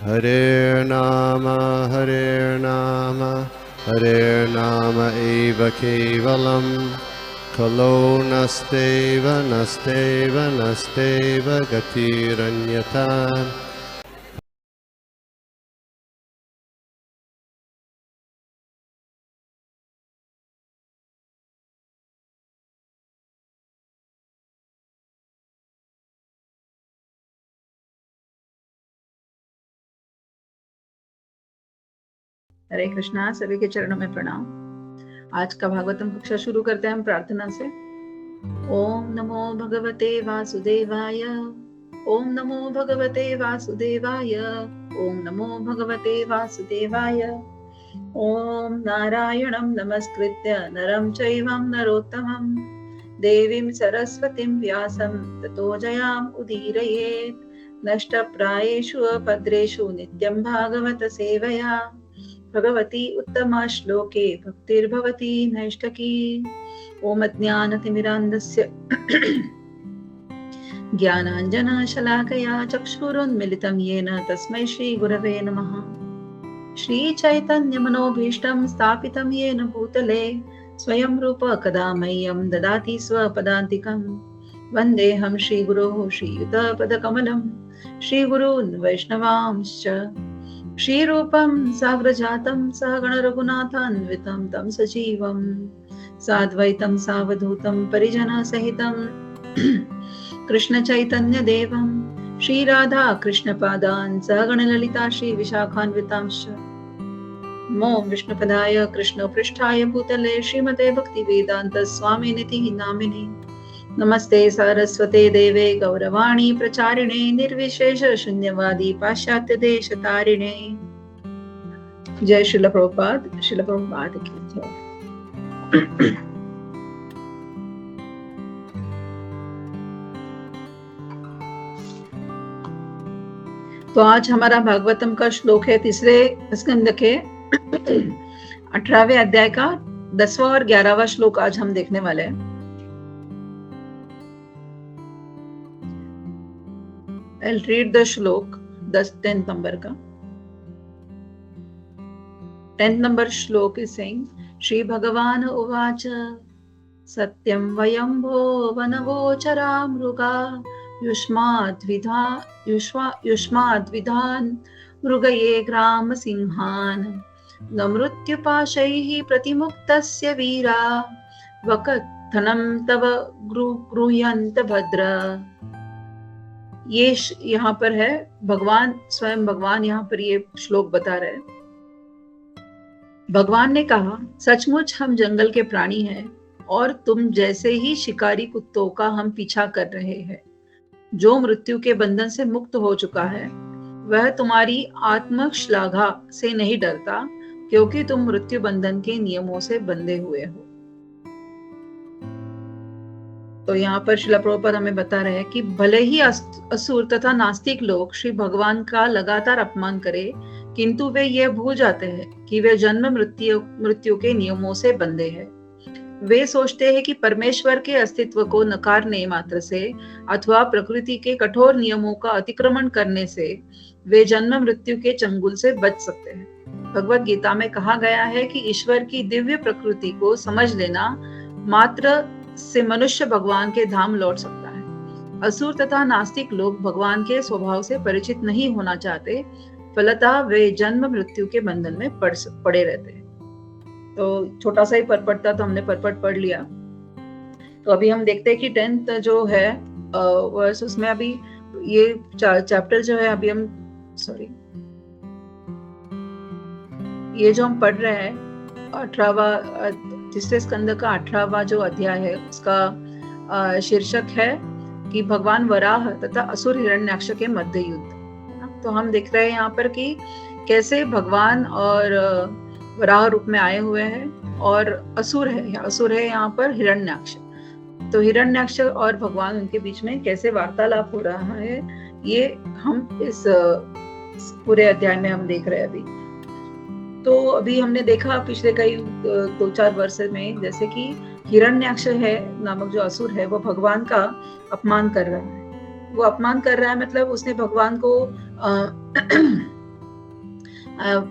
Hare Nama eva kevalam Kalo nasteva nasteva nasteva gatiranyata. हरे कृष्णा, सभी के चरणों में प्रणाम। आज का भागवतम कक्षा शुरू करते हैं हम प्रार्थना से। ओम नमो भगवते वासुदेवाय। ओम नमो भगवते वासुदेवाय। ओम नमो भगवते वासुदेवाय। ओम नारायणं नमस्कृत्य नरं चैवं नरोत्तमं देवीं सरस्वतीं व्यासं ततो जयाम् उदीरयेत्। नष्टप्रायेषु अपद्रेषु नित्यं भागवत सेवया भगवती उत्तमा श्लोके भक्तिर्भवती नैष्ठकी। ओम अज्ञानतिमिरान्धस्य ज्ञानाञ्जनशलाकया चक्षुरुन्मिलितं येन तस्मै श्रीगुरवे नमः। श्रीचैतन्यमनोभीष्टं स्थापितं येन भूतले स्वयं रूप कदा मह्यं ददाति स्वपदान्तिकं। वन्देऽहं श्रीगुरोः श्रीयुतपदकमलं श्रीगुरून् वैष्णवांश्च। श्रीरूपं साग्रजातं सहगण रघुनाथान्वितं तं सजीवं साद्वैतं सावधूतं परिजनसहितं कृष्णचैतन्यदेवं श्रीराधा कृष्णपादान् सहगण ललिता श्रीविशाखान्वितांश्च। नमो विष्णुपदाय कृष्णपृष्ठाय भूतले श्रीमते भक्तिवेदान्त स्वामिनिति नामिने। नमस्ते सारस्वते देवे गौरवाणी प्रचारिणे निर्विशेष शून्यवादी पाश्चात्य देश तारिणे। जय श्रील प्रभुपाद। श्रील प्रभुपाद की जय। तो आज हमारा भागवतम का श्लोक है तीसरे स्कंद के 18वें अध्याय का 10वां और 11वां श्लोक आज हम देखने वाले हैं। I'll read the श्लोक 10th number का। 10th number श्लोक is saying श्री भगवान उवाच सत्यं वयंभो वनवोचरा मृगा युष्माद्विधान् मृगये ग्राम सिंहान् न मृत्युपाशैः प्रतिमुक्तस्य वीरा वकथनं तव गृह्यन्त भद्र। ये यहाँ पर है भगवान स्वयं भगवान यहाँ पर ये श्लोक बता रहे हैं। भगवान ने कहा सचमुच हम जंगल के प्राणी हैं और तुम जैसे ही शिकारी कुत्तों का हम पीछा कर रहे हैं। जो मृत्यु के बंधन से मुक्त हो चुका है वह तुम्हारी आत्मश्लाघा से नहीं डरता क्योंकि तुम मृत्यु बंधन के नियमों से बंधे हुए हो। तो यहाँ पर श्रील प्रभुपाद हमें बता रहे हैं कि भले ही असुर तथा नास्तिक लोग श्री भगवान का लगातार अपमान करें किंतु वे यह भूल जाते हैं कि वे जन्म मृत्यु के नियमों से बंधे हैं। वे सोचते हैं कि परमेश्वर के अस्तित्व को नकारने मात्र से अथवा प्रकृति के कठोर नियमों का अतिक्रमण करने से वे जन्म मृत्यु के चंगुल से बच सकते हैं। भगवत गीता में कहा गया है कि ईश्वर की दिव्य प्रकृति को समझ लेना मात्र से मनुष्य भगवान के धाम लौट सकता है। असुर तथा नास्तिक लोग भगवान के स्वभाव से परिचित नहीं होना चाहते, फलतः वे जन्म मृत्यु के बंधन में पड़े रहते हैं। तो छोटा सा ही परपट था तो हमने परपट पढ़ लिया। तो अभी हम देखते हैं कि 10th जो है वर्स उसमें अभी ये चैप्टर जो है अभी हम ये जो हम पढ़ रहे हैं 18वां तीसरे स्कंद का 18वां जो अध्याय है उसका शीर्षक है कि भगवान वराह तथा असुर हिरण्याक्ष के मध्य युद्ध। तो हम देख रहे हैं यहाँ पर कि कैसे भगवान और वराह रूप में आए हुए हैं और असुर है यहाँ पर हिरण्याक्ष। तो हिरण्याक्ष और भगवान उनके बीच में कैसे वार्तालाप हो रहा है ये हम इस पूरे अध्याय में हम देख रहे हैं अभी। तो अभी हमने देखा पिछले कई 2-4 वर्ष में जैसे कि हिरण्याक्ष है नामक जो असुर है वो भगवान का अपमान कर रहा है। वो अपमान कर रहा है मतलब उसने भगवान को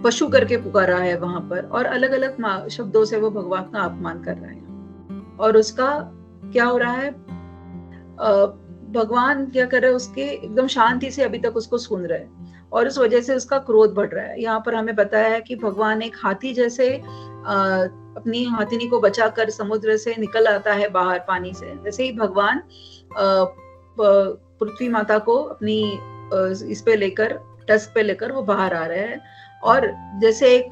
पशु करके पुकारा है वहां पर, और अलग अलग शब्दों से वो भगवान का अपमान कर रहा है। और उसका क्या हो रहा है, भगवान क्या कर रहे हैं, उसके एकदम शांति से अभी तक उसको सुन रहे हैं, और उस वजह से उसका क्रोध बढ़ रहा है। यहाँ पर हमें बताया है कि भगवान एक हाथी जैसे अपनी हाथिनी को बचाकर समुद्र से निकल आता है बाहर पानी से, वैसे ही भगवान पृथ्वी माता को अपनी इस पे लेकर, टस्क पे लेकर वो बाहर आ रहे हैं। और जैसे एक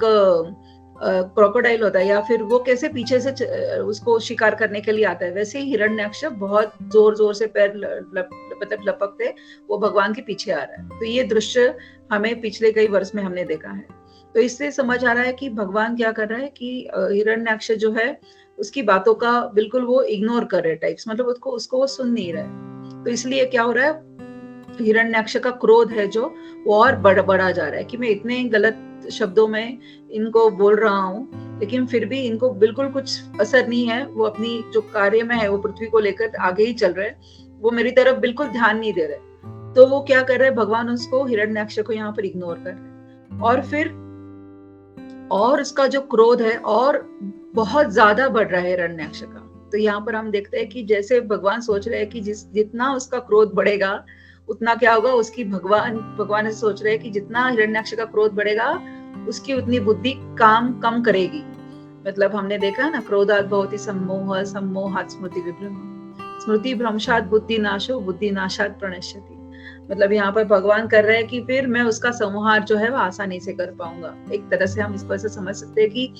क्रोकोडाइल होता है, या फिर वो कैसे पीछे से उसको शिकार करने के लिए आता है, वैसे ही हिरण्यक्ष बहुत जोर जोर से पैर मतलब लपकते वो भगवान के पीछे आ रहा है। तो ये दृश्य हमें पिछले कई वर्ष में हमने देखा है। तो इससे समझ आ रहा है कि भगवान क्या कर रहा है कि हिरण्यक्ष जो है उसकी बातों का बिल्कुल वो इग्नोर कर रहे टाइप्स, मतलब उसको वो सुन नहीं रहे। तो इसलिए क्या हो रहा है, हिरण्याक्ष का क्रोध है जो वो और बढ़ा जा रहा है कि मैं इतने गलत शब्दों में इनको बोल रहा हूँ, लेकिन फिर भी इनको बिल्कुल कुछ असर नहीं है। वो अपनी जो कार्य में है वो पृथ्वी को लेकर आगे ही चल रहे, वो मेरी तरफ बिल्कुल ध्यान नहीं दे रहे। तो वो क्या कर रहे हैं, भगवान उसको, हिरण्याक्ष को यहाँ पर इग्नोर कर रहे, और फिर और उसका जो क्रोध है और बहुत ज्यादा बढ़ रहा है हिरण्याक्ष का। तो यहाँ पर हम देखते हैं कि जैसे भगवान सोच रहे हैं कि जितना उसका क्रोध बढ़ेगा उतना क्या होगा, उसकी भगवान ऐसे सोच रहे हैं कि जितना हिरण्याक्ष का क्रोध बढ़ेगा उसकी उतनी बुद्धि काम कम करेगी। मतलब हमने देखा ना, क्रोधात भवति सम्मोह, सम्मोहात् स्मृति विभ्रम, स्मृति भ्रंशात् बुद्धि नाशो, बुद्धि नाशात् प्रणश्यति। मतलब यहाँ पर भगवान कर रहे हैं कि फिर मैं उसका संहार जो है वो आसानी से कर पाऊंगा। एक तरह से हम इसको ऐसे समझ सकते हैं कि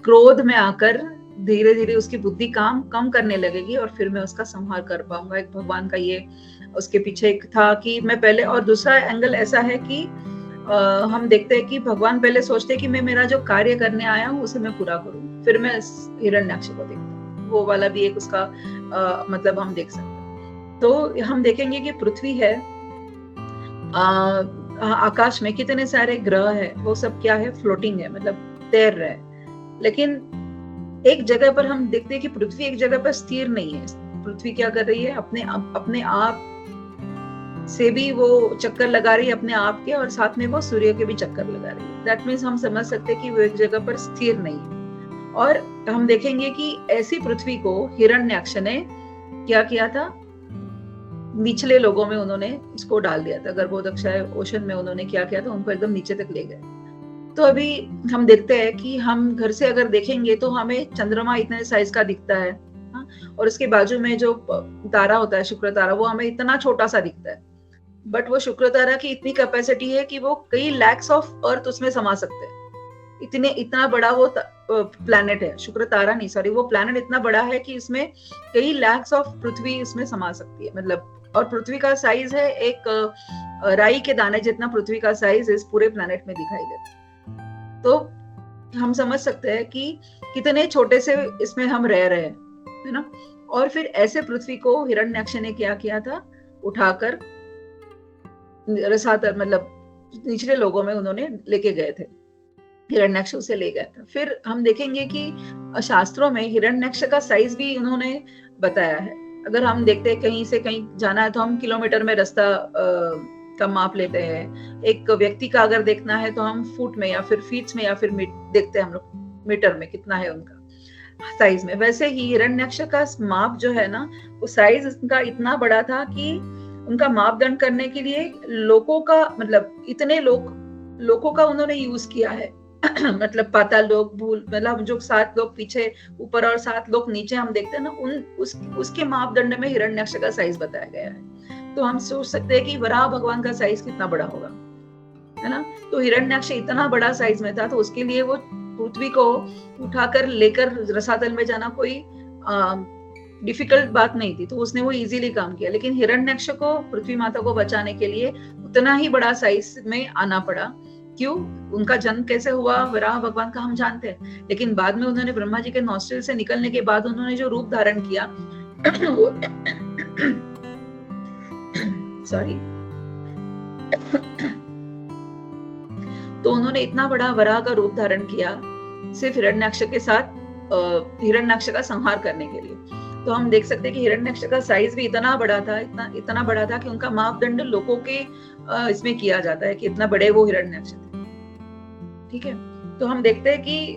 क्रोध में आकर धीरे धीरे उसकी बुद्धि काम कम करने लगेगी और फिर मैं उसका संहार कर पाऊंगा। एक भगवान का ये उसके पीछे एक था कि मैं पहले, और दूसरा एंगल ऐसा है कि हम देखते हैं कि भगवान पहले सोचते हैं कि मैं मेरा जो कार्य करने आया हूँ उसे मैं पूरा करूँ, फिर मैं हिरण्याक्ष को देखता हूँ। वो वाला भी एक उसका मतलब हम देख सकते हैं। तो हम देखेंगे कि पृथ्वी है, आकाश में कितने सारे ग्रह है, वो सब क्या है, फ्लोटिंग है, मतलब तैर रहे हैं। लेकिन एक जगह पर हम देखते हैं कि पृथ्वी एक जगह पर स्थिर नहीं है। पृथ्वी क्या कर रही है, अपने आप से भी वो चक्कर लगा रही है अपने आप के, और साथ में वो सूर्य के भी चक्कर लगा रही है। दैट मीन्स हम समझ सकते हैं कि वो एक जगह पर स्थिर नहीं है। और हम देखेंगे कि ऐसी पृथ्वी को हिरण्याक्ष ने क्या किया था, निचले लोगों में उन्होंने इसको डाल दिया था, गर्भोदक्षाय ओशन में उन्होंने क्या किया था, उनको एकदम नीचे तक ले गए। तो अभी हम देखते हैं कि हम घर से अगर देखेंगे तो हमें चंद्रमा इतने साइज का दिखता है, और उसके बाजू में जो तारा होता है, शुक्र तारा, वो हमें इतना छोटा सा दिखता है। बट वो शुक्र तारा की इतनी कैपेसिटी है कि वो कई लैक्स ऑफ अर्थ उसमें समा सकते हैं। इतना बड़ा वो प्लैनेट है, शुक्र तारा नहीं, सॉरी, वो प्लैनेट इतना बड़ा है कि इसमें कई लैक्स ऑफ पृथ्वी इसमें समा सकती है। मतलब, और पृथ्वी का साइज है एक राई के दाने जितना पृथ्वी का साइज इस पूरे प्लैनेट में दिखाई देता है। तो हम समझ सकते हैं कि कितने छोटे से इसमें हम रह रहे हैं, है ना। और फिर ऐसे पृथ्वी को हिरण्याक्ष ने क्या किया था, उठाकर रसातल, मतलब निचले लोगों में उन्होंने लेके गए थे, हिरण्याक्ष उसे ले गया था। फिर हम देखेंगे कि शास्त्रों में हिरण्याक्ष का साइज भी उन्होंने बताया है। अगर हम देखते हैं कहीं से कहीं जाना है तो हम किलोमीटर में रास्ता का माप लेते हैं। एक व्यक्ति का अगर देखना है तो हम फुट में या फिर फीट्स में या फिर देखते हैं हम लोग मीटर में कितना है उनका साइज में। वैसे ही हिरण्याक्ष का माप जो है ना, वो साइज उनका इतना बड़ा था कि उनका मापदंड करने के लिए लोगों का, मतलब इतने लोगों का उन्होंने यूज किया है। मतलब पाताल लोक, भूल, मतलब जो 7 लोग पीछे ऊपर और 7 लोग नीचे हम देखते हैं ना, उसके मापदंड में हिरण्याक्ष का साइज बताया गया है। तो हम सोच सकते हैं कि वराह भगवान का साइज कितना बड़ा होगा, है ना। तो हिरण्याक्ष इतना बड़ा साइज में था, तो उसके लिए वो पृथ्वी को उठाकर लेकर रसातल में जाना कोई डिफिकल्ट बात नहीं थी। तो उसने वो इजीली काम किया। लेकिन हिरण्याक्ष को पृथ्वी माता को बचाने के लिए उतना ही बड़ा साइज में आना पड़ा। क्यों? उनका जन्म कैसे हुआ वराह भगवान का हम जानते हैं, लेकिन बाद में उन्होंने ब्रह्मा जी के नॉस्ट्रिल से निकलने के बाद उन्होंने जो रूप धारण किया सॉरी तो उन्होंने इतना बड़ा वराह का रूप धारण किया सिर्फ हिरण्याक्ष के साथ, हिरण्याक्ष का संहार करने के लिए। तो हम देख सकते हैं कि हिरण्याक्ष का साइज भी इतना बड़ा था, इतना बड़ा था कि उनका मापदंड लोगों के इसमें किया जाता है कि इतना बड़े वो हिरण्याक्ष थे। ठीक है। तो हम देखते हैं कि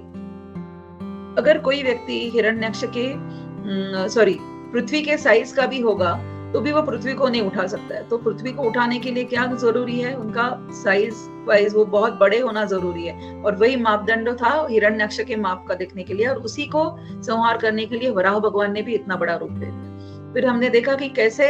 अगर कोई व्यक्ति हिरण्यक्ष के पृथ्वी के साइज का भी होगा तो भी वो पृथ्वी को नहीं उठा सकता है। तो पृथ्वी को उठाने के लिए क्या जरूरी है, उनका साइज वाइज वो बहुत बड़े होना जरूरी है, और वही मापदंड था हिरण्यक्ष के माप का देखने के लिए, और उसी को संहार करने के लिए वराह भगवान ने भी इतना बड़ा रूप ले लिया। फिर हमने देखा कि कैसे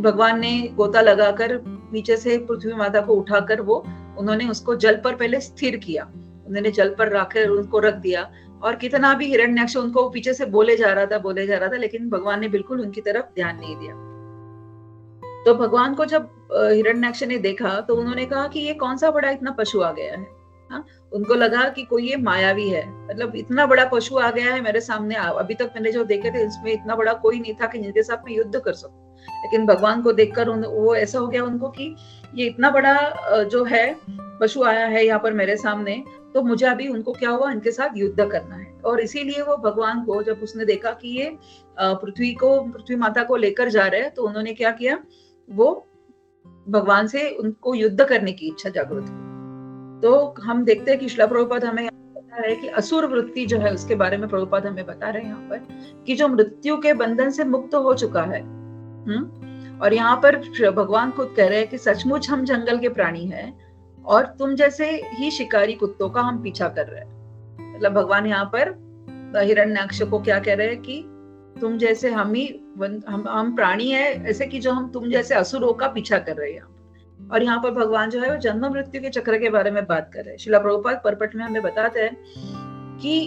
भगवान ने गोता लगाकर नीचे से पृथ्वी माता को उठाकर उन्होंने उसको जल पर पहले स्थिर किया, उन्होंने जल पर रखकर उनको रख दिया, और कितना भी हिरण्यक्ष उनको पीछे से बोले जा रहा था, लेकिन भगवान ने बिल्कुल उनकी तरफ ध्यान नहीं दिया। तो भगवान को जब हिरण्यक्ष ने देखा तो उन्होंने कहा कि ये कौन सा बड़ा इतना पशु आ गया है। हाँ, उनको लगा कि कोई ये मायावी है, मतलब इतना बड़ा पशु आ गया है मेरे सामने। अभी तक मैंने जो देखे थे इसमें इतना बड़ा कोई नहीं था कि जिनके साथ मैं युद्ध कर सकूं, लेकिन भगवान को देखकर वो ऐसा हो गया उनको कि ये इतना बड़ा जो है पशु आया है यहाँ पर मेरे सामने, तो मुझे अभी उनको क्या हुआ, इनके साथ युद्ध करना है। और इसीलिए वो भगवान को जब उसने देखा कि ये पृथ्वी माता को लेकर जा रहे हैं, तो उन्होंने क्या किया, वो भगवान से उनको युद्ध करने की इच्छा जागृत हुई। तो हम देखते हैं कि श्रील प्रभुपाद हमें बता रहे हैं कि असुर वृत्ति जो है उसके बारे में प्रभुपाद हमें बता रहे हैं यहाँ पर कि जो मृत्यु के बंधन से मुक्त हो चुका है। और यहाँ पर भगवान खुद कह रहे हैं कि सचमुच हम जंगल के प्राणी हैं और तुम जैसे ही शिकारी कुत्तों का हम पीछा कर रहे हैं। मतलब भगवान यहाँ पर हिरण्याक्ष को क्या कह रहे हैं कि तुम जैसे हम प्राणी है ऐसे कि जो हम तुम जैसे असुरों का पीछा कर रहे हैं। और यहाँ पर भगवान जो है वो जन्म मृत्यु के चक्र के बारे में बात कर रहे हैं। श्रील प्रभुपाद परपट में हमें बताते हैं कि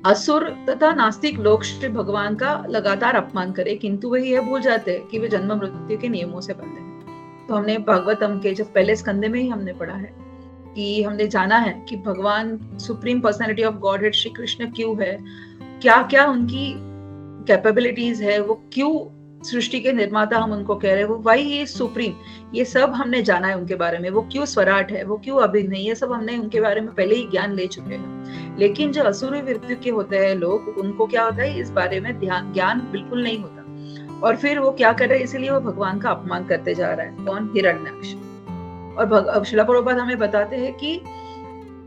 असुर तथा नास्तिक लोग श्री भगवान का लगातार अपमान करे, किंतु वे यह भूल जाते हैं कि वे जन्म मृत्यु के नियमों से बंधे हैं। तो हमने भागवतम के जब पहले स्कंदे में ही हमने पढ़ा है कि हमने जाना है कि भगवान supreme personality of godhead Shri Krishna क्यों है, क्या क्या उनकी कैपेबिलिटीज है, वो क्यों सृष्टि के निर्माता हम उनको कह रहे हैं, वो वाई ही सुप्रीम, ये सब हमने जाना है उनके बारे में। वो क्यों स्वराट है, वो क्यों अभिन्न है, ये सब हमने उनके बारे में पहले ही ज्ञान ले चुके हैं। लेकिन जो असुर वृत्ति के होते हैं लोग, उनको क्या होता है, इस बारे में ज्ञान बिल्कुल नहीं होता, और फिर वो क्या कर रहे हैं, इसलिए वो भगवान का अपमान करते जा रहा है। कौन? हिरण्याक्ष। और श्रील प्रभुपाद हमें बताते हैं कि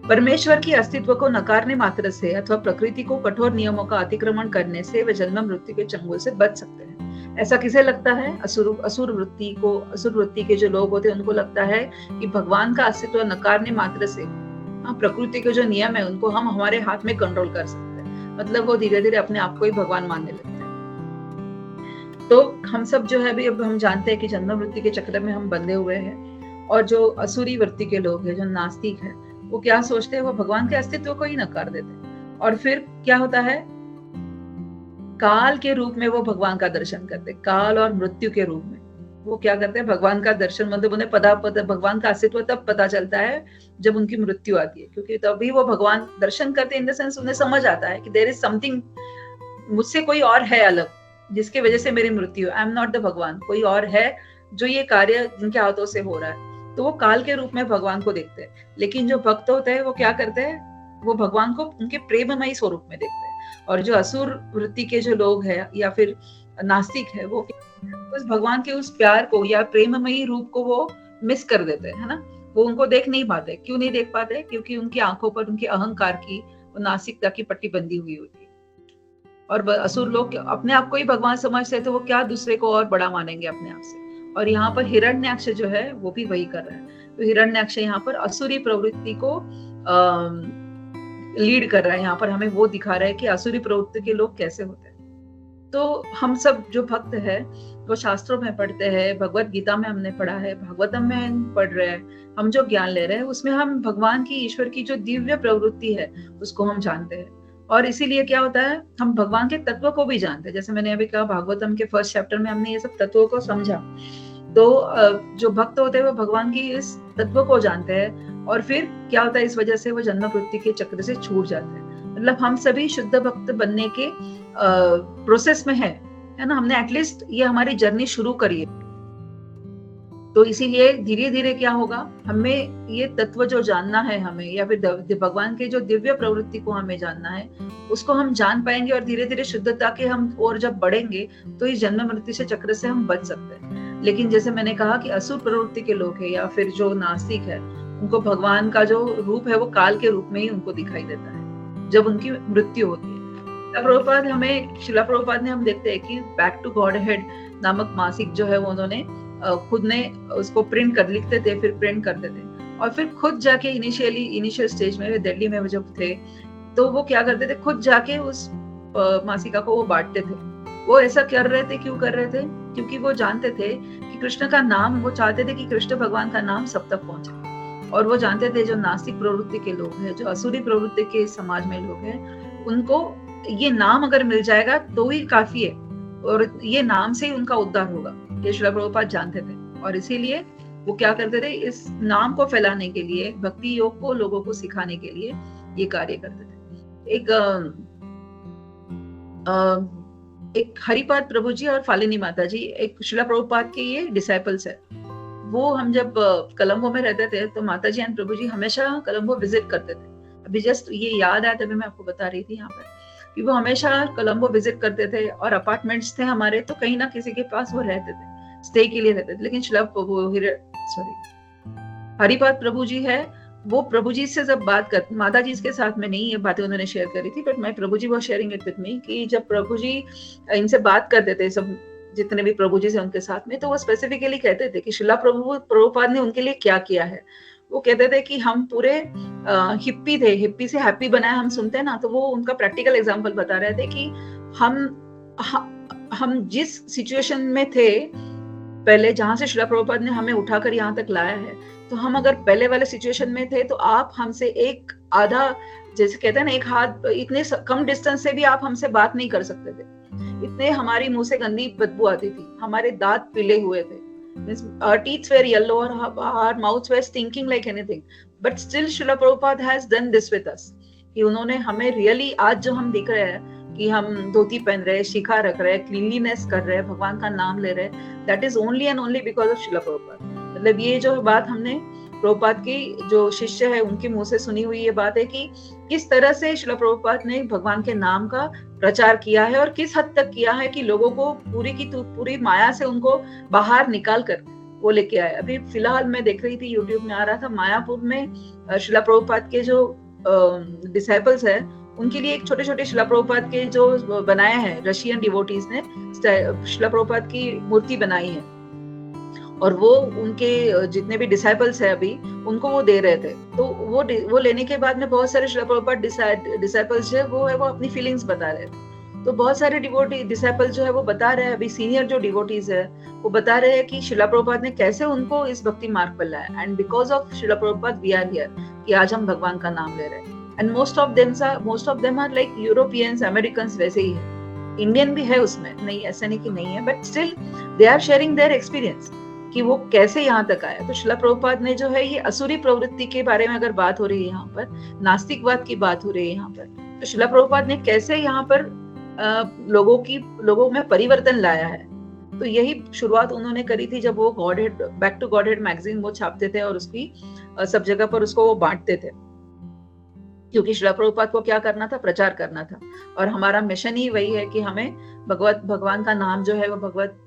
परमेश्वर की अस्तित्व को नकारने मात्र से अथवा प्रकृति को कठोर नियमों का अतिक्रमण करने से वे जन्म मृत्यु के चंगुल से बच सकते हैं। ऐसा किसे लगता है? असुर वृत्ति के जो लोग होते हैं उनको लगता है कि भगवान का अस्तित्व नकारने मात्र से प्रकृति के जो नियम है उनको हम हमारे हाथ में कंट्रोल कर सकते हैं। मतलब वो धीरे धीरे अपने आप को ही भगवान मानने लगते हैं। तो हम सब जो है अभी अब हम जानते हैं कि जन्म मृत्यु के चक्र में हम बंधे हुए हैं, और जो असुरी वृत्ति के लोग हैं, जो नास्तिक है, वो क्या सोचते हैं, वो भगवान के अस्तित्व को ही नकार देते हैं। और फिर क्या होता है, काल के रूप में वो भगवान का दर्शन करते हैं। काल और मृत्यु के रूप में वो क्या करते हैं, भगवान का दर्शन, मतलब उन्हें भगवान का अस्तित्व तब पता चलता है जब उनकी मृत्यु आती है, क्योंकि तभी वो भगवान दर्शन करते हैं। इन द सेंस उन्हें समझ आता है कि देयर इज समथिंग, मुझसे कोई और है अलग, जिसके वजह से मेरी मृत्यु, आई एम नॉट द भगवान, कोई और है जो ये कार्य जिनके हाथों से हो रहा है। तो वो काल के रूप में भगवान को देखते हैं। लेकिन जो भक्त होते हैं वो क्या करते हैं, वो भगवान को उनके प्रेममयी स्वरूप में देखते हैं। और जो असुर वृत्ति के जो लोग हैं या फिर नास्तिक है, वो उस भगवान के उस प्यार को या प्रेममयी रूप को वो मिस कर देते हैं, है ना। वो उनको देख नहीं पाते। क्यों नहीं देख पाते? क्योंकि उनकी आंखों पर उनके अहंकार की, नास्तिकता की पट्टी बंधी हुई होती है। और असुर लोग अपने आप को ही भगवान समझते हैं, तो वो क्या दूसरे को और बड़ा मानेंगे अपने आप से। और यहाँ पर हिरण्याक्ष जो है वो भी वही कर रहा है। तो हिरण्याक्ष यहाँ पर असुरी प्रवृत्ति को लीड कर रहा है। यहाँ पर हमें वो दिखा रहा है कि असुरी प्रवृत्ति के लोग कैसे होते हैं। तो हम सब जो भक्त है वो शास्त्रों में पढ़ते हैं, भगवत गीता में हमने पढ़ा है, भागवतम में हम पढ़ रहे हैं, हम जो ज्ञान ले रहे हैं उसमें हम भगवान की, ईश्वर की जो दिव्य प्रवृत्ति है उसको हम जानते हैं। और इसीलिए क्या होता है, हम भगवान के तत्व को भी जानते हैं। जैसे मैंने अभी कहा, भागवतम के फर्स्ट चैप्टर में हमने ये सब तत्वों को समझा। तो जो भक्त होते हैं वो भगवान की इस तत्व को जानते हैं, और फिर क्या होता है, इस वजह से वो जन्म मृत्यु के चक्र से छूट जाते हैं। मतलब हम सभी शुद्ध भक्त बनने के प्रोसेस में है ना। हमने एटलीस्ट ये हमारी जर्नी शुरू करी है। तो इसीलिए धीरे धीरे क्या होगा, हमें ये तत्व जो जानना है हमें, या फिर भगवान के जो दिव्य प्रवृत्ति को हमें जानना है, उसको हम जान पाएंगे। और धीरे धीरे शुद्धता के हम और जब बढ़ेंगे तो इस जन्म मृत्यु से चक्र से हम बच सकते हैं। लेकिन जैसे मैंने कहा कि असुर प्रवृत्ति के लोग हैं या फिर जो नास्तिक है, उनको भगवान का जो रूप है वो काल के रूप में ही उनको दिखाई देता है जब उनकी मृत्यु होती है। शिला प्रभुपाद ने हम देखते हैं कि बैक टू गॉड हेड नामक मासिक जो है वो उन्होंने खुद ने उसको प्रिंट कर लिखते थे, फिर प्रिंट करते थे और फिर खुद जाके इनिशियल स्टेज में दिल्ली में जब थे तो वो क्या करते थे, खुद जाके उस मासिका को वो बांटते थे। वो ऐसा कर रहे थे, क्यों कर रहे थे? क्योंकि वो जानते थे कि कृष्ण का नाम, वो चाहते थे कि कृष्ण भगवान का नाम सब तक पहुंचे। और वो जानते थे जो नास्तिक प्रवृत्ति के लोग हैं, जो असुरी प्रवृत्ति के समाज में लोग हैं, उनको ये नाम अगर मिल जाएगा तो ही काफी है और ये नाम से ही उनका उद्धार होगा। ये श्रील प्रभुपाद जानते थे और इसीलिए वो क्या करते थे, इस नाम को फैलाने के लिए, भक्ति योग को लोगों को सिखाने के लिए ये कार्य करते थे। एक हरिपाद प्रभु जी और फालिनी माता जी, एक श्रील प्रभुपाद के ये डिसाइपल्स है। वो हम जब कोलंबो में रहते थे तो माता जी एंड प्रभु जी हमेशा कोलंबो विजिट करते थे। अभी जस्ट ये याद आया तभी मैं आपको बता रही थी यहाँ पर कि वो हमेशा कोलंबो विजिट करते थे और अपार्टमेंट्स थे हमारे, तो कहीं ना किसी के पास वो रहते थे, स्टे के लिए रहते थे। लेकिन हरिपाद प्रभु जी है, वो प्रभु जी से जब बात कर, माता जी इसके साथ में नहीं ये बातें उन्होंने शेयर करी थी, बट मैं प्रभु जी वो शेयरिंग इट विद मी कि जब प्रभु जी इनसे बात करते थे, सब जितने भी प्रभु जी से उनके साथ में, तो वो स्पेसिफिकली कहते थे कि शिला प्रभुपाद ने उनके लिए क्या किया है। वो कहते थे कि हम पूरे हिप्पी थे, हिप्पी से हैप्पी बनाया, हम सुनते हैं ना, तो वो उनका प्रैक्टिकल एग्जांपल बता रहे थे कि हम जिस सिचुएशन में थे पहले, जहां से श्रील प्रभुपाद ने हमें उठाकर यहाँ तक लाया है, तो हम अगर पहले वाले सिचुएशन में थे तो आप हमसे एक आधा, जैसे कहते हैं ना, एक हाथ, इतने कम डिस्टेंस से भी आप हमसे बात नहीं कर सकते थे। इतने हमारी मुंह से गंदी बदबू आती थी, हमारे दांत पीले हुए थे, our teeth were yellow or our mouths were stinking like anything, but still Srila Prabhupada has done this with us कि उन्होंने हमें रियली, आज जो हम दिख रहे हैं कि हम धोती पहन रहे हैं, शिखा रख रहे हैं, क्लीनलीनेस कर रहे हैं, भगवान का नाम ले रहे हैं, that is only and only because of Srila Prabhupada। मतलब ये जो बात हमने प्रभुपाद की जो शिष्य है उनके मुंह से सुनी हुई ये बात है कि किस तरह से श्रील प्रभुपाद ने भगवान के नाम का प्रचार किया है और किस हद तक किया है कि लोगों को पूरी माया से उनको बाहर निकाल कर वो लेके आए। अभी फिलहाल मैं देख रही थी, यूट्यूब में आ रहा था, मायापुर में श्रील प्रभुपाद के जो डिसाइपल्स है उनके लिए एक छोटे छोटे श्रील प्रभुपाद के जो बनाए हैं रशियन डिवोटीज ने, श्रील प्रभुपाद की मूर्ति बनाई है और वो उनके जितने भी डिसाइपल्स है अभी उनको वो दे रहे थे। तो वो लेने के बाद में बहुत सारे श्रील प्रभुपाद डिसाइपल्स जो है वो अपनी फीलिंग्स बता रहे थे। तो बहुत सारे डिवोटी डिसाइपल्स जो है वो बता रहे हैं, अभी सीनियर जो डिवोटीज है वो बता रहे हैं कि श्रील प्रभुपाद ने कैसे उनको इस भक्ति मार्ग पर लाया, and because of Srila Prabhupada we are here, कि आज हम भगवान का नाम ले रहे हैं। And most of them are like Europeans, Americans वैसे ही है, इंडियन भी है उसमें, नहीं ऐसा नहीं कि नहीं है, but still they are sharing their experience कि वो कैसे यहाँ तक आया। तो श्रील प्रभुपाद ने जो है ये असुरी प्रवृत्ति के बारे में अगर बात हो रही है यहाँ पर, नास्तिकवाद की बात हो रही है यहाँ पर, तो श्रील प्रभुपाद ने कैसे यहाँ पर लोगों में परिवर्तन लाया है। तो यही शुरुआत उन्होंने करी थी जब वो Godhead, back to Godhead magazine वो छापते थे और उसकी सब जगह पर उसको वो बांटते थे, क्योंकि श्रील प्रभुपाद को क्या करना था, प्रचार करना था। और हमारा मिशन ही वही है कि हमें भगवान का नाम जो है वो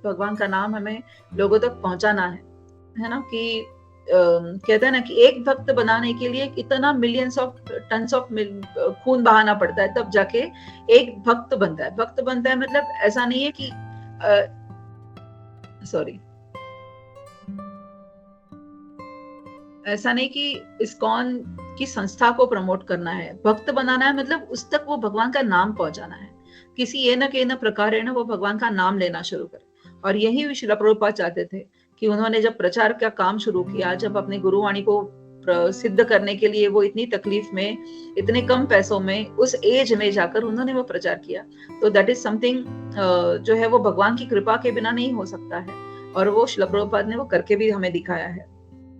भगवान का नाम हमें लोगों तक पहुंचाना है ना। कि कहते हैं ना कि एक भक्त बनाने के लिए इतना मिलियंस ऑफ टन्स ऑफ खून बहाना पड़ता है, तब जाके एक भक्त बनता है। भक्त बनता है मतलब ऐसा नहीं है कि ऐसा नहीं कि इस्कॉन की संस्था को प्रमोट करना है, भक्त बनाना है मतलब उस तक वो भगवान का नाम पहुंचाना है। किसी ये न के न प्रकार है ना वो भगवान का नाम लेना शुरू करे। और यही श्रील प्रभुपाद चाहते थे कि उन्होंने जब प्रचार का काम शुरू किया, जब अपने गुरुवाणी को सिद्ध करने के लिए वो इतनी तकलीफ में, इतने कम पैसों में, उस एज में जाकर उन्होंने वो प्रचार किया, तो दैट इज समथिंग जो है वो भगवान की कृपा के बिना नहीं हो सकता है। और वो श्रील प्रभुपाद ने वो करके भी हमें दिखाया है।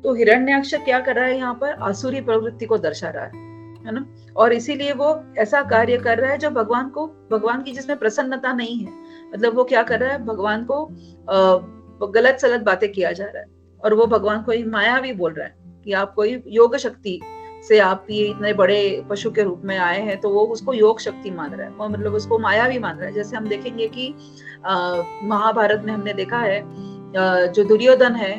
तो हिरण्याक्ष क्या कर रहा है यहाँ पर, आसुरी प्रवृत्ति को दर्शा रहा है ना। और इसीलिए वो ऐसा कार्य कर रहा है जो भगवान की जिसमें प्रसन्नता नहीं है। मतलब वो क्या कर रहा है, भगवान को गलत सलत बातें किया जा रहा है और वो भगवान को माया भी बोल रहा है कि आप कोई योग शक्ति से आप ये इतने बड़े पशु के रूप में आए हैं, तो वो उसको योग शक्ति मान रहा है, वो मतलब उसको माया भी मान रहा है। जैसे हम देखेंगे कि महाभारत में हमने देखा है जो दुर्योधन है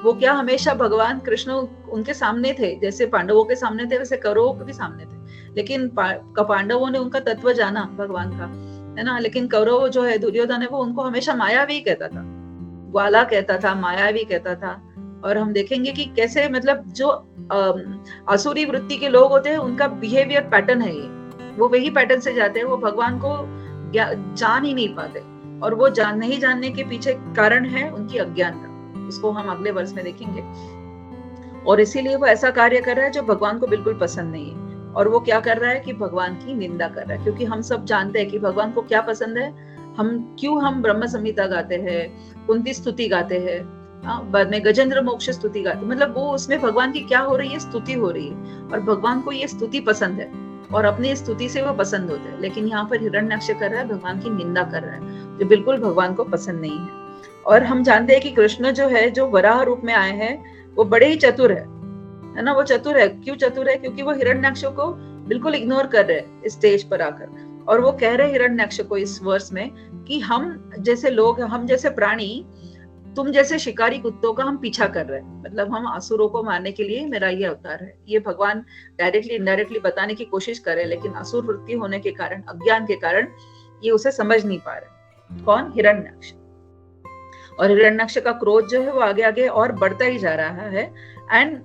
वो क्या हमेशा भगवान कृष्ण उनके सामने थे, जैसे पांडवों के सामने थे वैसे कौरवों के भी सामने थे, लेकिन पांडवों ने उनका तत्व जाना भगवान का, है ना। लेकिन कौरव जो है दुर्योधन है वो उनको हमेशा मायावी कहता था, ग्वाला कहता था, मायावी कहता था। और हम देखेंगे कि कैसे मतलब जो असुरी वृत्ति के लोग होते हैं उनका बिहेवियर पैटर्न है ये, वो वही पैटर्न से जाते हैं, वो भगवान को जान ही नहीं पाते, और वो नहीं जानने के पीछे कारण है उनकी अज्ञानता। इसको हम अगले वर्ष में देखेंगे। और इसीलिए वो ऐसा कार्य कर रहा है जो भगवान को बिल्कुल पसंद नहीं है, और वो क्या कर रहा है कि भगवान की निंदा कर रहा है, क्योंकि हम सब जानते हैं कि भगवान को क्या पसंद है। हम ब्रह्म संहिता गाते हैं, कुंती स्तुति गाते हैं, बाद में गजेंद्र मोक्ष स्तुति गाते, मतलब वो उसमें भगवान की क्या हो रही है, स्तुति हो रही है, और भगवान को ये स्तुति पसंद है और अपनी स्तुति से वो पसंद होते हैं। लेकिन यहाँ पर हिरण्यक्ष कर रहा है, भगवान की निंदा कर रहा है, जो बिल्कुल भगवान को पसंद नहीं है। और हम जानते हैं कि कृष्ण जो है, जो वराह रूप में आए हैं, वो बड़े ही चतुर है ना। वो चतुर है, क्यों चतुर है? क्योंकि वो हिरण्यक्ष को बिल्कुल इग्नोर कर रहे हैं स्टेज पर आकर, और वो कह रहे हिरण्यक्ष को इस वर्ष में कि हम जैसे लोग, हम जैसे प्राणी, तुम जैसे शिकारी कुत्तों का हम पीछा कर रहे हैं, मतलब हम असुरों को मारने के लिए मेरा ये अवतार है। ये भगवान डायरेक्टली इनडायरेक्टली बताने की कोशिश करे, लेकिन असुर वृत्ति होने के कारण, अज्ञान के कारण ये उसे समझ नहीं पा रहे। कौन? हिरण्यक्ष। और हिरण्यक्ष का क्रोध जो है वो आगे आगे और बढ़ता ही जा रहा है। एंड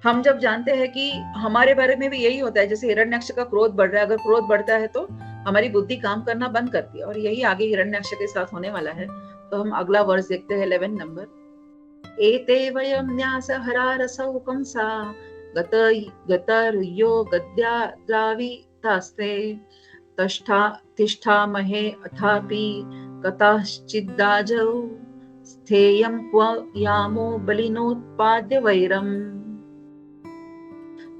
हम जब जानते हैं कि हमारे बारे में भी यही होता है, जैसे हिरण्यक्ष का क्रोध बढ़ रहा है, अगर क्रोध बढ़ता है तो हमारी बुद्धि काम करना बंद करती है, और यही आगे हिरण्यक्ष के साथ होने वाला है। तो हम अगला वर्ष देखते हैं 11 नंबर। एते वयम न्यास हरारसौ कंसा गतर्यो गद्या द्रावितास्ते तिष्ठामहे अथापि कथाश्चिद्दाजौ स्थेयं क्व यामो बलिनोत्पाद्य वैरम।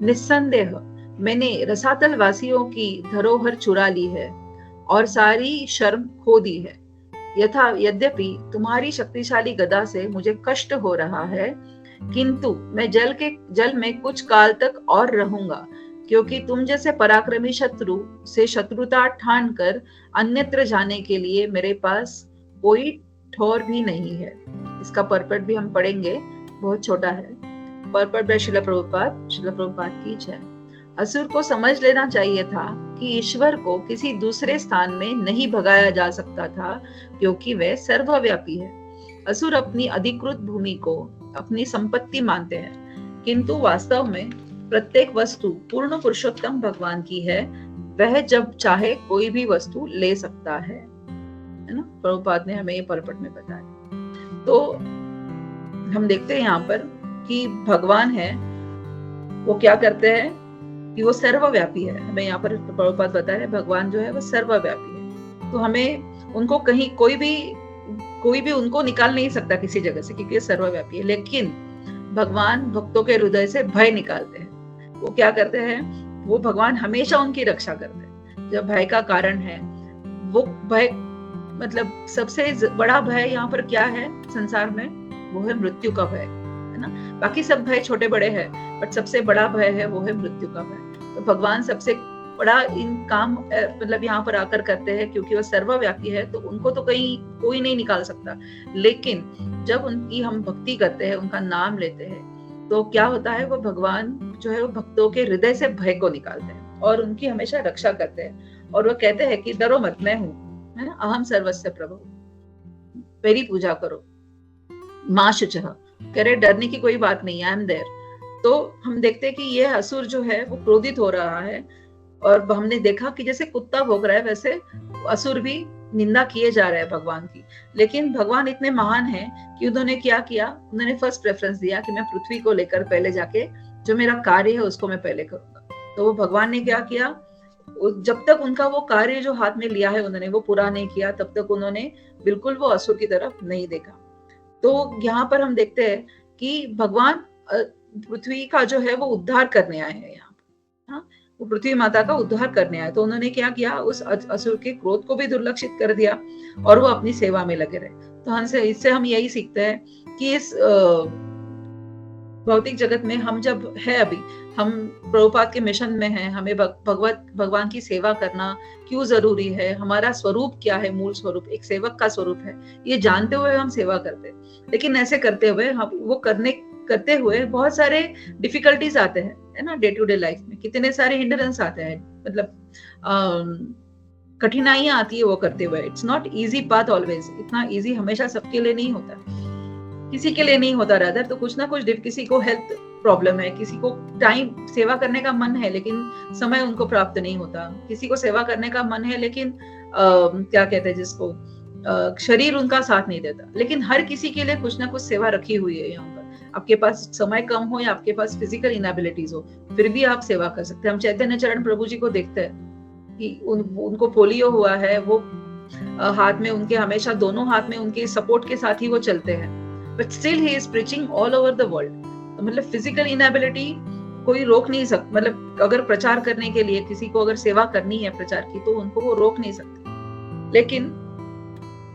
निस्संदेह मैंने रसातल वासियों की धरोहर चुरा ली है और सारी शर्म खो दी है। यद्यपि तुम्हारी शक्तिशाली गदा से मुझे कष्ट हो रहा है, किंतु मैं जल में कुछ काल तक और रहूंगा, क्योंकि तुम जैसे पराक्रमी शत्रु से शत्रुता ठान कर अन्यत्र जाने के लिए मेरे पास कोई ठौर भी नहीं है। इसका परपट भी हम पढ़ेंगे, बहुत छोटा है। परपट बाय श्रील प्रभुपाद की जय। असुर को समझ लेना चाहिए था कि ईश्वर को किसी दूसरे स्थान में नहीं भगाया जा सकता था, क्योंकि वह सर्वव्यापी है। असुर अपनी अधिकृत भूमि को अपनी संपत्ति मानते हैं, किंतु वास्तव में प्रत्येक वस्तु पूर्ण पुरुषोत्तम भगवान की है। वह जब चाहे कोई भी वस्तु ले सकता है ना। प्रभुपाद ने हमें ये परपट में बताया। तो हम देखते हैं यहाँ पर कि भगवान है वो क्या करते हैं कि वो सर्वव्यापी है। हमें यहाँ पर प्रभुपाद बता रहे भगवान जो है वो सर्वव्यापी है, तो हमें उनको कहीं कोई भी उनको निकाल नहीं सकता किसी जगह से, क्योंकि सर्वव्यापी है। लेकिन भगवान भक्तों के हृदय से भय निकालते हैं। वो क्या करते हैं? वो भगवान हमेशा उनकी रक्षा करते हैं। जो भय का कारण है वो भय, मतलब सबसे बड़ा भय यहाँ पर क्या है संसार में? वो है मृत्यु का भय, है ना। बाकी सब भय छोटे बड़े हैं, बट सबसे बड़ा भय है वो है मृत्यु का भय। तो भगवान सबसे बड़ा इन काम मतलब यहाँ पर आकर करते हैं, क्योंकि वो सर्वव्यापी है, तो उनको तो कहीं कोई नहीं निकाल सकता। लेकिन जब उनकी हम भक्ति करते हैं, उनका नाम लेते हैं, तो क्या होता है? वो भगवान जो है वो भक्तों के हृदय से भय को निकालते हैं और उनकी हमेशा रक्षा करते हैं। और वो कहते हैं कि डरो मत, मैं हूँ, है ना, अहम सर्वस्य प्रभु, मेरी पूजा करो। माँ शुचः, कह रहे डरने की कोई बात नहीं, आई एम देयर। तो हम देखते हैं कि ये असुर जो है वो क्रोधित हो रहा है, और हमने देखा कि जैसे कुत्ता भौंक रहा है वैसे असुर भी निंदा किए जा रहे हैं भगवान की। लेकिन भगवान इतने महान हैं कि उन्होंने क्या किया? उन्होंने फर्स्ट प्रेफरेंस दिया कि मैं पृथ्वी को लेकर पहले जाके जो मेरा कार्य है उसको मैं पहले करूंगा। तो वो भगवान ने क्या किया? जब तक उनका वो कार्य जो हाथ में लिया है उन्होंने वो पूरा नहीं किया, तब तक उन्होंने बिल्कुल वो असुर की तरफ नहीं देखा। तो यहाँ पर हम देखते हैं कि भगवान पृथ्वी का जो है वो उद्धार करने आए हैं यहाँ पर, हाँ, वो पृथ्वी माता का उद्धार करने आए। तो उन्होंने क्या किया? उस असुर के क्रोध को भी दुर्लक्षित कर दिया और वो अपनी सेवा में लगे रहे। तो हमसे इससे हम यही सीखते हैं कि इस भौतिक जगत में हम जब है, अभी हम प्रभुपाद के मिशन में हैं, हमें भगवान की सेवा करना क्यों जरूरी है, हमारा स्वरूप क्या है, मूल स्वरूप एक सेवक का स्वरूप है, ये जानते हुए हम सेवा करते हैं। लेकिन ऐसे करते हुए हम वो करते हुए बहुत सारे डिफिकल्टीज आते हैं, है ना, डे टू डे लाइफ में कितने सारे हिंड्रेंस आते हैं, मतलब कठिनाइयां आती है वो करते हुए। It's not easy path always, इतना इजी हमेशा सबके लिए नहीं होता, किसी के लिए नहीं होता रादर। तो कुछ ना कुछ किसी को हेल्थ प्रॉब्लम है, किसी को टाइम सेवा करने का मन है लेकिन समय उनको प्राप्त नहीं होता, किसी को सेवा करने का मन है लेकिन क्या कहते हैं जिसको शरीर उनका साथ नहीं देता। लेकिन हर किसी के लिए कुछ ना कुछ सेवा रखी हुई है यहाँ पर। आपके पास समय कम हो या आपके पास फिजिकल इनएबिलिटीज हो, फिर भी आप सेवा कर सकते हैं। हम चैतन्य चरण प्रभु जी को देखते हैं कि उनको पोलियो हुआ है, वो हाथ में उनके हमेशा दोनों हाथ में उनके सपोर्ट के साथ ही वो चलते हैं, but still he is preaching all over the world. मतलब फिजिकल इनएबिलिटी कोई रोक नहीं सकता, मतलब अगर प्रचार करने के लिए किसी को अगर सेवा करनी है प्रचार की तो उनको वो रोक नहीं सकते। लेकिन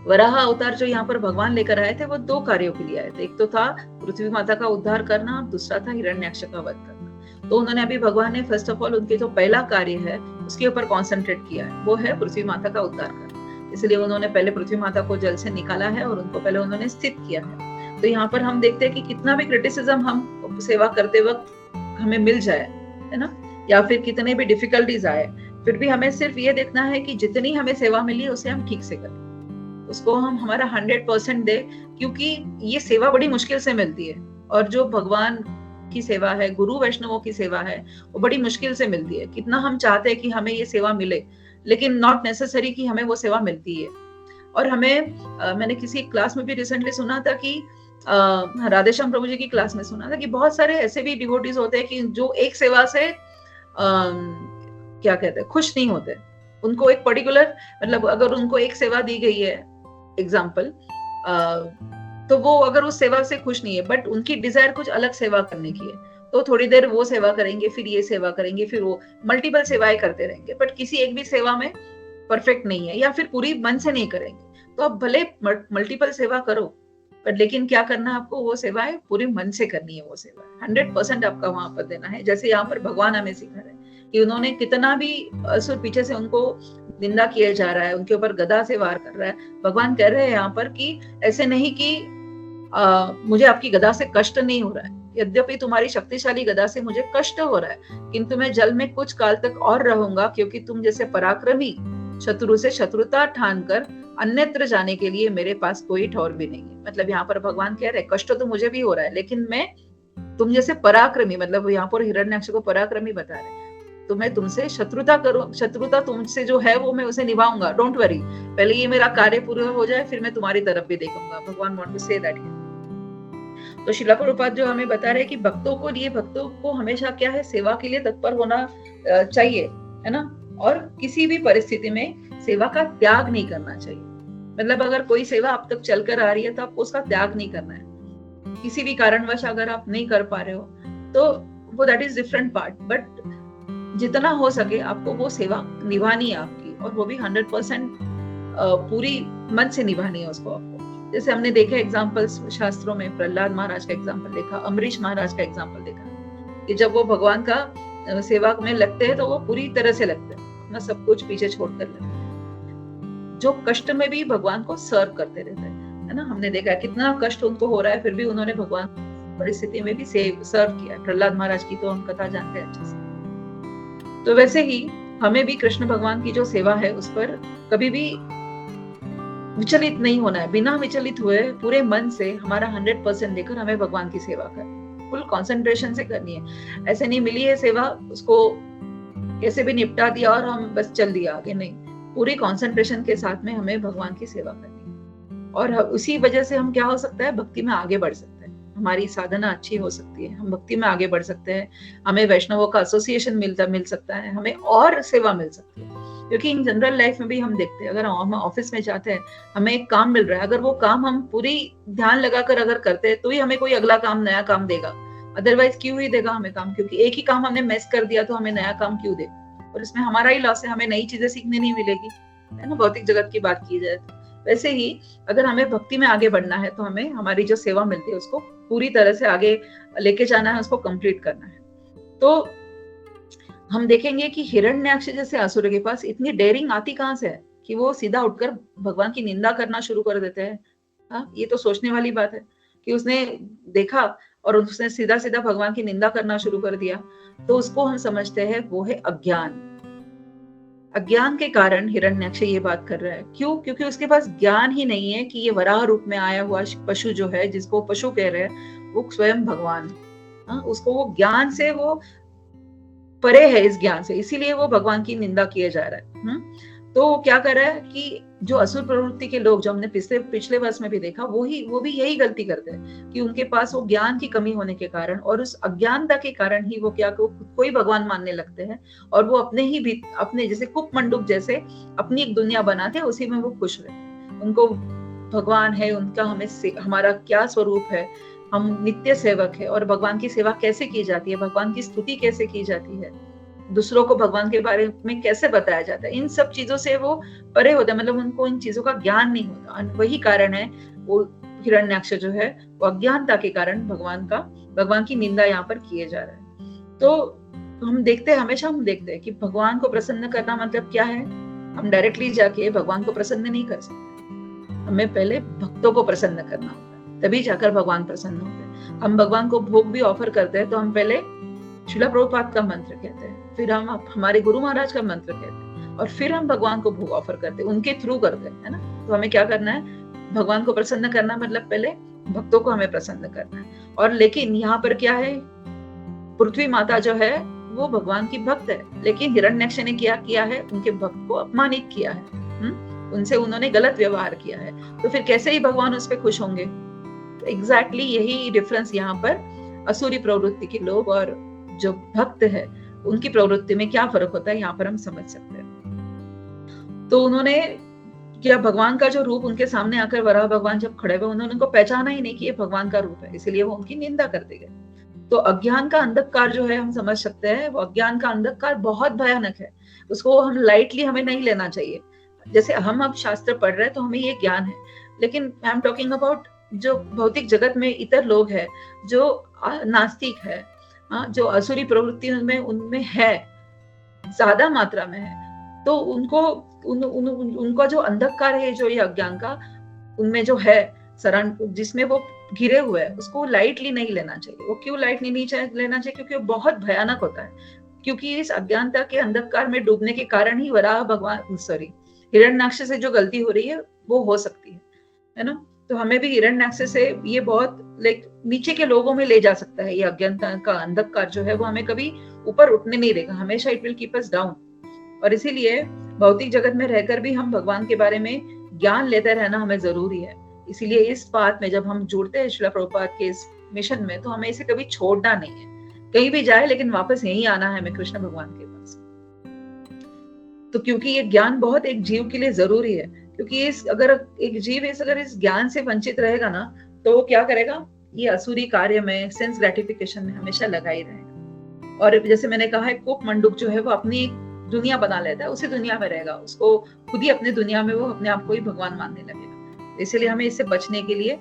वराह अवतार जो यहाँ पर भगवान लेकर आए थे वो दो कार्यों के लिए आए थे, एक तो था पृथ्वी माता का उद्धार करना और दूसरा था हिरण्याक्ष का वध करना। तो उन्होंने अभी भगवान ने फर्स्ट ऑफ ऑल उनके जो पहला कार्य है उसके ऊपर कॉन्सेंट्रेट किया है, वो है पृथ्वी माता का उद्धार करना। इसलिए उन्होंने पहले पृथ्वी माता को जल से निकाला है और उनको पहले उन्होंने स्थित किया है। तो यहाँ पर हम देखते हैं कि कितना भी क्रिटिसिज्म हम सेवा करते वक्त हमें मिल जाए, है ना, या फिर कितने भी डिफिकल्टीज आए, फिर भी हमें सिर्फ ये देखना है कि जितनी हमें सेवा मिली है उसे हम ठीक से करें, उसको हम हमारा 100% दे, क्योंकि ये सेवा बड़ी मुश्किल से मिलती है। और जो भगवान की सेवा है, गुरु वैष्णवों की सेवा है, वो बड़ी मुश्किल से मिलती है। कितना हम चाहते हैं कि हमें ये सेवा मिले, लेकिन नॉट नेसेसरी कि हमें वो सेवा मिलती है। और हमें मैंने किसी क्लास में भी रिसेंटली सुना था कि राधेश्याम प्रभु जी की क्लास में सुना था कि बहुत सारे ऐसे भी डिवोटीज होते हैं कि जो एक सेवा से क्या कहते हैं खुश नहीं होते। उनको एक पर्टिकुलर, मतलब अगर उनको एक सेवा दी गई है एग्जाम्पल, तो वो अगर उस सेवा से खुश नहीं है, बट उनकी डिजायर कुछ अलग सेवा करने की है, तो थोड़ी देर वो सेवा करेंगे, फिर ये सेवा करेंगे, फिर वो मल्टीपल सेवाएं करते रहेंगे, बट किसी एक भी सेवा में परफेक्ट नहीं है या फिर पूरी मन से नहीं करेंगे। तो आप भले मल्टीपल सेवा करो, बट लेकिन क्या करना है आपको, वो सेवाएं पूरे मन से करनी है, वो सेवा 100% आपका वहां पर देना है। जैसे यहाँ पर भगवान हमें सिखा रहे हैं कि उन्होंने कितना भी असुर पीछे से उनको निंदा किया जा रहा है, उनके ऊपर गदा से वार कर रहा है, भगवान कह रहे हैं यहाँ पर कि ऐसे नहीं कि मुझे आपकी गदा से कष्ट नहीं हो रहा है, यद्यपि तुम्हारी शक्तिशाली गदा से मुझे कष्ट हो रहा है, किंतु मैं जल में कुछ काल तक और रहूंगा, क्योंकि तुम जैसे पराक्रमी शत्रु से शत्रुता ठान कर अन्यत्र जाने के लिए मेरे पास कोई ठौर भी नहीं है। मतलब यहाँ पर भगवान कह रहे हैं कष्ट तो मुझे भी हो रहा है, लेकिन मैं तुम जैसे पराक्रमी, मतलब यहाँ पर हिरण्याक्ष को पराक्रमी बता रहे हैं, तो मैं तुमसे शत्रुता तुमसे जो है वो मैं उसे निभाऊंगा, डोंट वरी, पहले ये मेरा कार्य पूरा हो जाए, फिर मैं तुम्हारी तरफ भी देखूंगा। भगवान वांट टू से दैट। तो श्रीला प्रभुपाद जो हमें बता रहे हैं कि भक्तों को हमेशा क्या है, सेवा के लिए तत्पर होना चाहिए, है ना, और किसी भी परिस्थिति में सेवा का त्याग नहीं करना चाहिए। मतलब अगर कोई सेवा अब तक चलकर आ रही है तो आपको उसका त्याग नहीं करना है। किसी भी कारणवश अगर आप नहीं कर पा रहे हो तो वो that is different part, but जितना हो सके आपको वो सेवा निभानी है आपकी, और वो भी 100% पूरी मन से निभानी है उसको आपको। जैसे हमने देखे एग्जाम्पल्स शास्त्रों में, प्रहलाद महाराज का एग्जाम्पल देखा, अम्बरीश महाराज का एग्जाम्पल देखा कि जब वो भगवान का सेवा में लगते हैं तो वो पूरी तरह से लगते हैं, अपना सब कुछ पीछे छोड़कर लगते हैं, जो कष्ट में भी भगवान को सर्व करते रहते हैं, है ना। हमने देखा कितना कष्ट उनको हो रहा है, फिर भी उन्होंने भगवान परिस्थिति में भी सर्व किया। प्रहलाद महाराज की तो हम कथा जानते हैं अच्छे से। तो वैसे ही हमें भी कृष्ण भगवान की जो सेवा है उस पर कभी भी विचलित नहीं होना है, बिना विचलित हुए पूरे मन से हमारा 100% देकर हमें भगवान की सेवा करनी, फुल कंसंट्रेशन से करनी है। ऐसे नहीं मिली है सेवा, उसको कैसे भी निपटा दिया और हम बस चल दिया आगे, नहीं, पूरी कंसंट्रेशन के साथ में हमें भगवान की सेवा करनी है। और उसी वजह से हम क्या हो सकता है, भक्ति में आगे बढ़ सकते हैं, हमारी साधना अच्छी हो सकती है, हम भक्ति में आगे बढ़ सकते हैं, हमें वैष्णवों का एसोसिएशन मिल सकता है, हमें और सेवा मिल सकती है। क्योंकि इन जनरल लाइफ में भी हम देखते हैं, अगर हम ऑफिस में जाते हैं, हमें एक काम मिल रहा है, अगर वो काम हम पूरी ध्यान लगाकर अगर करते हैं तो ही हमें कोई अगला काम, नया काम देगा, अदरवाइज क्यों ही देगा हमें काम, क्योंकि एक ही काम हमने मिस कर दिया तो हमें नया काम क्यों दे, और इसमें हमारा ही लॉस है, हमें नई चीजें सीखने नहीं मिलेगी, है ना, भौतिक जगत की बात की जाए तो। वैसे ही अगर हमें भक्ति में आगे बढ़ना है तो हमें हमारी जो सेवा मिलती है उसको पूरी तरह से आगे लेके जाना है, उसको कंप्लीट करना है। तो हम देखेंगे कि हिरण्याक्ष जैसे असुर के पास इतनी डेयरिंग आती कहाँ से है कि वो सीधा उठकर भगवान की निंदा करना शुरू कर देते हैं। हाँ, ये तो सोचने वाली बात है कि उसने देखा और उसने सीधा सीधा भगवान की निंदा करना शुरू कर दिया। तो उसको हम समझते हैं वो है अज्ञान। अज्ञान के कारण हिरण्याक्ष ये बात कर रहा है। क्यों? क्योंकि उसके पास ज्ञान ही नहीं है कि ये वराह रूप में आया हुआ पशु जो है, जिसको पशु कह रहे हैं, वो स्वयं भगवान है। हाँ, उसको वो ज्ञान से वो परे है, इस ज्ञान से, इसीलिए वो भगवान की निंदा किया जा रहा है। तो क्या कर रहा है कि जो असुर प्रवृत्ति के लोग, जो हमने पिछले वर्ष में भी देखा, वो भी यही गलती करते हैं कि उनके पास वो ज्ञान की कमी होने के कारण और उस अज्ञानता के कारण ही वो क्या खुद को ही भगवान मानने लगते हैं और वो अपने जैसे कुपमंडूक जैसे अपनी एक दुनिया बनाते हैं, उसी में वो खुश रहते हैं। उनको भगवान है, उनका हमारा क्या स्वरूप है, हम नित्य सेवक है और भगवान की सेवा कैसे की जाती है, भगवान की स्तुति कैसे की जाती है, दूसरों को भगवान के बारे में कैसे बताया जाता है, इन सब चीजों से वो परे होता है। मतलब उनको इन चीजों का ज्ञान नहीं होता। वही कारण है वो हिरण्याक्ष जो है वो अज्ञानता के कारण भगवान की निंदा यहाँ पर किए जा रहा है। तो हमेशा हम देखते हैं कि भगवान को प्रसन्न करना मतलब क्या है। हम डायरेक्टली जाके भगवान को प्रसन्न नहीं कर सकते, हमें पहले भक्तों को प्रसन्न करना होता है, तभी जाकर भगवान प्रसन्न होते हैं। हम भगवान को भोग भी ऑफर करते हैं तो हम पहले श्रील प्रभुपाद का मंत्र कहते हैं, फिर हम हमारे गुरु महाराज का मंत्र कहते हैं और फिर हम भगवान को भोग ऑफर करते हैं, उनके थ्रू करते हैं, है ना। तो हमें क्या करना है, भगवान को प्रसन्न करना मतलब पहले भक्तों को हमें प्रसन्न करना है। और लेकिन यहाँ पर क्या है, पृथ्वी माता जो है वो भगवान की भक्त है, लेकिन हिरण्याक्ष ने क्या किया है, उनके भक्त को अपमानित किया है, उनसे उन्होंने गलत व्यवहार किया है। तो फिर कैसे ही भगवान उस पर खुश होंगे। एग्जैक्टली यही डिफरेंस यहाँ पर असुरी प्रवृत्ति के लोग और जो भक्त है उनकी प्रवृत्ति में क्या फर्क होता है, यहाँ पर हम समझ सकते हैं। तो उन्होंने क्या, भगवान का जो रूप उनके सामने आकर वराह भगवान जब खड़े हुए, उन्होंने उनको पहचाना ही नहीं कि ये भगवान का रूप है, इसलिए वो उनकी निंदा करते गए। तो अज्ञान का अंधकार जो है, हम समझ सकते हैं वो अज्ञान का अंधकार बहुत भयानक है, उसको हम लाइटली हमें नहीं लेना चाहिए। जैसे हम अब शास्त्र पढ़ रहे हैं तो हमें ये ज्ञान है, लेकिन आई एम टॉकिंग अबाउट जो भौतिक जगत में इतर लोग हैं, जो नास्तिक है, जो असुरी प्रवृत्ति उनमें है, ज्यादा मात्रा में है, तो उनका जो अंधकार है, जो ये अज्ञान का उनमें जो है शरण, जिसमें वो घिरे हुए हैं, उसको लाइटली नहीं लेना चाहिए। वो क्यों लाइटली नहीं लेना चाहिए? क्योंकि वो बहुत भयानक होता है। क्योंकि इस अज्ञानता के अंधकार में डूबने के कारण ही वराह भगवान हिरण्याक्ष से जो गलती हो रही है वो हो सकती है ना। तो हमें भी हिरण्याक्ष से ये बहुत नीचे के लोगों में ले जा सकता है। ये अज्ञानता का अंधकार जो है वो हमें कभी ऊपर उठने नहीं देगा, हमेशा it will keep us down. और इसीलिए भौतिक जगत में रहकर भी हम भगवान के बारे में ज्ञान लेते रहना हमें जरूरी है। इसीलिए इस बात में जब हम जुड़ते हैं श्रील प्रभुपाद के इस मिशन में, तो हमें इसे कभी छोड़ना नहीं है। कहीं भी जाए लेकिन वापस यहीं आना है हमें, कृष्ण भगवान के पास। तो क्योंकि ये ज्ञान बहुत एक जीव के लिए जरूरी है, क्योंकि अगर एक जीव अगर इस ज्ञान से वंचित रहेगा ना, तो वो क्या करेगा, ये असुरी कार्य में, सेंस ग्रेटिफिकेशन में हमेशा लगा ही रहेगा। और जैसे मैंने कहा है, कुप मंडूक जो है वो अपनी दुनिया बना लेता है, उसी दुनिया में रहेगा, उसको खुद ही अपनी दुनिया में वो अपने आप को ही भगवान मानने लगेगा। इसलिए हमें इससे बचने के लिए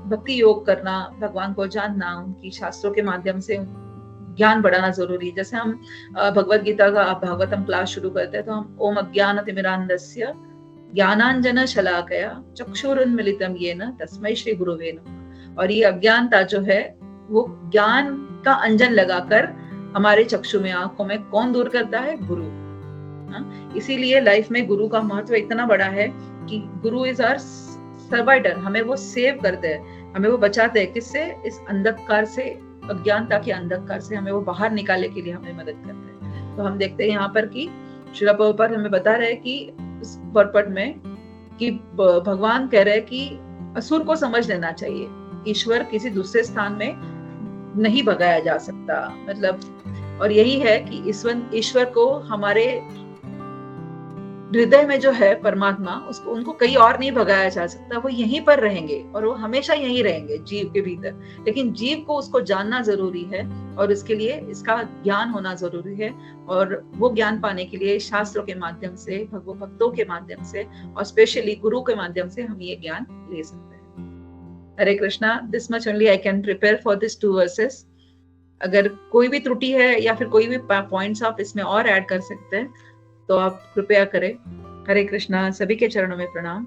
भक्ति योग करना, भगवान को जानना, उनकी शास्त्रों के माध्यम से ज्ञान बढ़ाना जरूरी है। जैसे हम भगवत गीता का भागवतम क्लास शुरू करते हैं तो हम ओम अज्ञानतिमिरान्धस्य ज्ञानांजन शलाकया चक्षुरुन्मिलितं येन तस्मै श्री गुरुवे नमः। और ये अज्ञानता जो है वो ज्ञान का अंजन लगाकर हमारे चक्षु में, आंखों में कौन दूर करता है? गुरु। इसीलिए लाइफ में गुरु का महत्व इतना बड़ा है कि गुरु इज आवर सर्वाइवर, हमें वो सेव करते हैं, हमें वो बचाते हैं। किससे? इस अंधकार से, अज्ञानता के अंधकार से हमें वो बाहर निकालने के लिए हमें मदद करते हैं। तो हम देखते हैं यहाँ पर कि श्रील प्रभुपाद हमें बता रहे हैं कि इस वर्पट में कि भगवान कह रहे हैं कि असुर को समझ लेना चाहिए, ईश्वर किसी दूसरे स्थान में नहीं भगाया जा सकता। मतलब, और यही है कि ईश्वर को हमारे हृदय में जो है परमात्मा, उनको कहीं और नहीं भगाया जा सकता, वो यहीं पर रहेंगे और वो हमेशा यहीं रहेंगे जीव के भीतर। लेकिन जीव को उसको जानना जरूरी है और इसके लिए इसका ज्ञान होना जरूरी है। और वो ज्ञान पाने के लिए शास्त्रों के माध्यम से, भक्तों के माध्यम से और स्पेशली गुरु के माध्यम से हम ये ज्ञान ले सकते हैं। Hare Krishna, this much only I can prepare for this 2 verses. अगर कोई भी त्रुटि है या फिर कोई भी पॉइंट्स आप इसमें और ऐड कर सकते हैं तो आप कृपया करें। हरे कृष्णा, सभी के चरणों में प्रणाम।